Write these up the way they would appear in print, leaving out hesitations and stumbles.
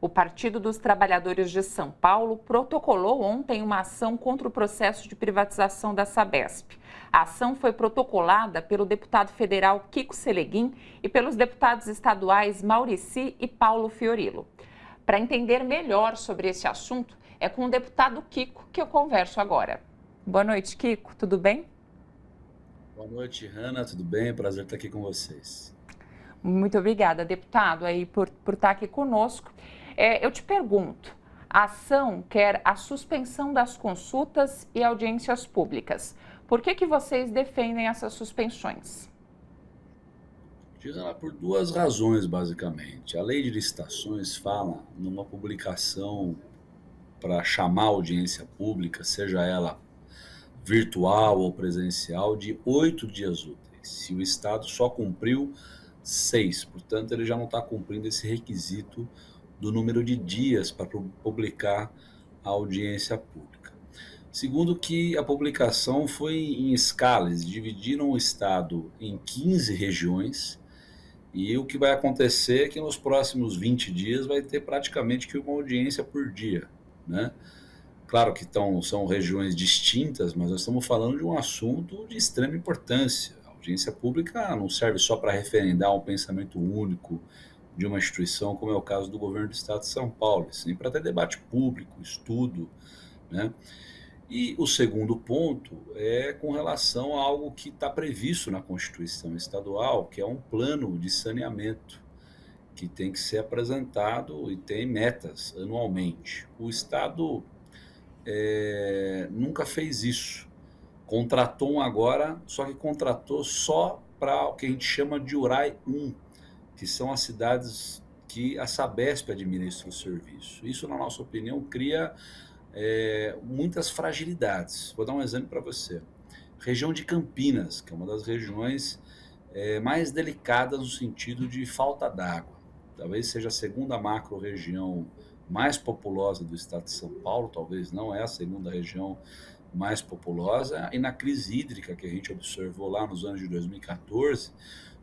O Partido dos Trabalhadores de São Paulo protocolou ontem uma ação contra o processo de privatização da Sabesp. A ação foi protocolada pelo deputado federal Kiko Seleguin e pelos deputados estaduais Maurici e Paulo Fiorilo. Para entender melhor sobre esse assunto, é com o deputado Kiko que eu converso agora. Boa noite, Kiko. Tudo bem? Boa noite, Hanna. Tudo bem? Prazer estar aqui com vocês. Muito obrigada, deputado, por estar aqui conosco. Eu te pergunto, a ação quer a suspensão das consultas e audiências públicas. Por que vocês defendem essas suspensões? Hanna, por duas razões, basicamente. A lei de licitações fala numa publicação para chamar a audiência pública, seja ela virtual ou presencial, de 8 dias úteis. Se o Estado só cumpriu 6, portanto, ele já não está cumprindo esse requisito do número de dias para publicar a audiência pública. Segundo, que a publicação foi em escala, eles dividiram o Estado em 15 regiões, e o que vai acontecer é que nos próximos 20 dias vai ter praticamente que uma audiência por dia, né? Claro que são regiões distintas, mas nós estamos falando de um assunto de extrema importância. A audiência pública não serve só para referendar um pensamento único de uma instituição, como é o caso do governo do Estado de São Paulo, sim, para ter debate público, estudo, né? E o segundo ponto é com relação a algo que está previsto na Constituição Estadual, que é um plano de saneamento, que tem que ser apresentado e tem metas anualmente. O Estado nunca fez isso. Contratou um agora, só que contratou só para o que a gente chama de URAI 1, que são as cidades que a Sabesp administra o serviço. Isso, na nossa opinião, cria muitas fragilidades. Vou dar um exemplo para você. Região de Campinas, que é uma das regiões mais delicadas no sentido de falta d'água. Talvez seja a segunda macro-região mais populosa do estado de São Paulo, talvez não é a segunda região mais populosa, e na crise hídrica que a gente observou lá nos anos de 2014,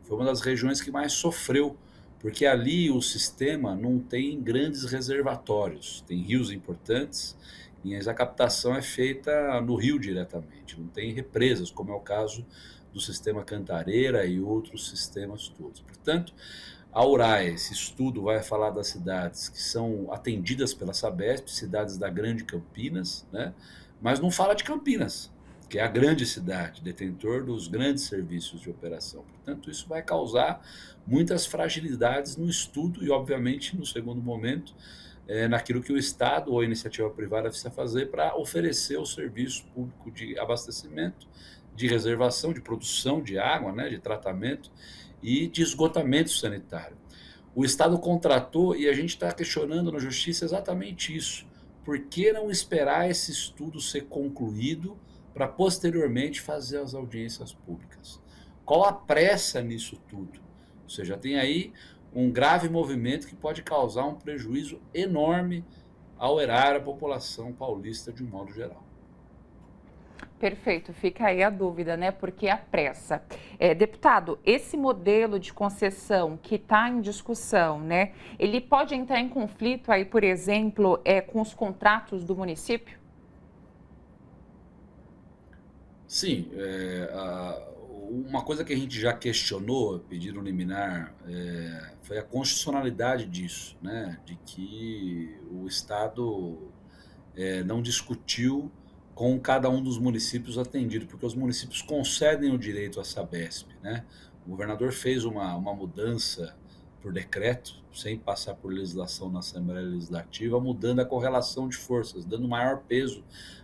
foi uma das regiões que mais sofreu, porque ali o sistema não tem grandes reservatórios, tem rios importantes, mas a captação é feita no rio diretamente, não tem represas, como é o caso do sistema Cantareira e outros sistemas todos. Portanto, a URAE, esse estudo vai falar das cidades que são atendidas pela Sabesp, cidades da Grande Campinas, né? Mas não fala de Campinas, que é a grande cidade, detentor dos grandes serviços de operação. Portanto, isso vai causar muitas fragilidades no estudo e, obviamente, no segundo momento, naquilo que o Estado ou a iniciativa privada precisa fazer para oferecer o serviço público de abastecimento, de reservação, de produção de água, né, de tratamento e de esgotamento sanitário. O Estado contratou e a gente está questionando na Justiça exatamente isso. Por que não esperar esse estudo ser concluído para posteriormente fazer as audiências públicas? Qual a pressa nisso tudo? Ou seja, tem aí um grave movimento que pode causar um prejuízo enorme ao erário, à população paulista de um modo geral. Perfeito, fica aí a dúvida, né? Porque a pressa. Deputado, esse modelo de concessão que está em discussão, né? Ele pode entrar em conflito aí, por exemplo, com os contratos do município? Sim, uma coisa que a gente já questionou, pedido liminar, foi a constitucionalidade disso, né? De que o Estado não discutiu com cada um dos municípios atendido, porque os municípios concedem o direito à Sabesp, né? O governador fez uma mudança por decreto, sem passar por legislação na Assembleia Legislativa, mudando a correlação de forças, dando maior peso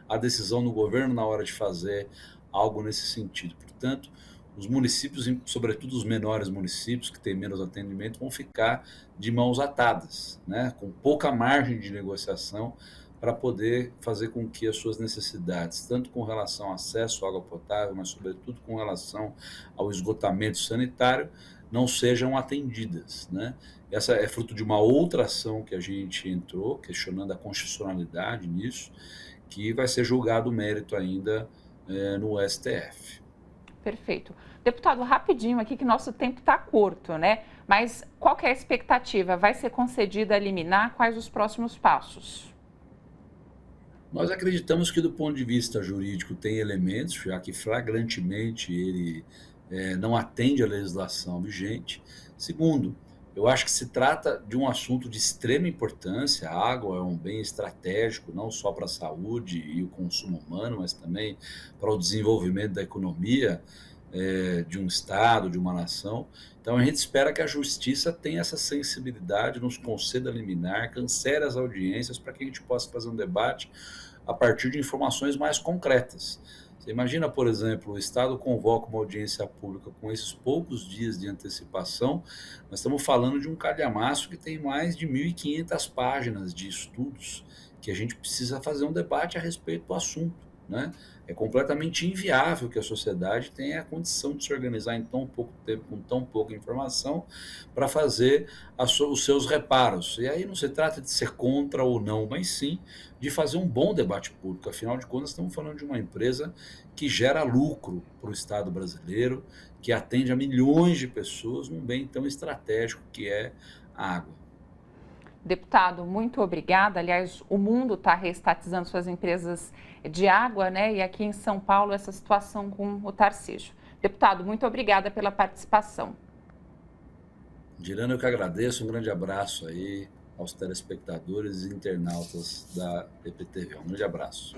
à decisão do governo na hora de fazer algo nesse sentido. Portanto, os municípios, sobretudo os menores municípios, que têm menos atendimento, vão ficar de mãos atadas, né? Com pouca margem de negociação para poder fazer com que as suas necessidades, tanto com relação ao acesso à água potável, mas sobretudo com relação ao esgotamento sanitário, não sejam atendidas, né? Essa é fruto de uma outra ação que a gente entrou, questionando a constitucionalidade nisso, que vai ser julgado o mérito ainda no STF. Perfeito. Deputado, rapidinho aqui que nosso tempo está curto, né? Mas qual que é a expectativa? Vai ser concedida a liminar? Quais os próximos passos? Nós acreditamos que, do ponto de vista jurídico, tem elementos, já que flagrantemente ele não atende à legislação vigente. Segundo, eu acho que se trata de um assunto de extrema importância. A água é um bem estratégico, não só para a saúde e o consumo humano, mas também para o desenvolvimento da economia de um Estado, de uma nação. Então, a gente espera que a Justiça tenha essa sensibilidade, nos conceda liminar, cancele as audiências, para que a gente possa fazer um debate a partir de informações mais concretas. Você imagina, por exemplo, o Estado convoca uma audiência pública com esses poucos dias de antecipação. Nós estamos falando de um calhamaço que tem mais de 1.500 páginas de estudos, que a gente precisa fazer um debate a respeito do assunto, né? É completamente inviável que a sociedade tenha a condição de se organizar em tão pouco tempo, com tão pouca informação, para fazer os seus reparos. E aí não se trata de ser contra ou não, mas sim de fazer um bom debate público. Afinal de contas, estamos falando de uma empresa que gera lucro para o Estado brasileiro, que atende a milhões de pessoas num bem tão estratégico que é a água. Deputado, muito obrigada. Aliás, o mundo está reestatizando suas empresas de água, né? E aqui em São Paulo, essa situação com o Tarcísio. Deputado, muito obrigada pela participação. Dirana, eu que agradeço. Um grande abraço aí aos telespectadores e internautas da EPTV. Um grande abraço.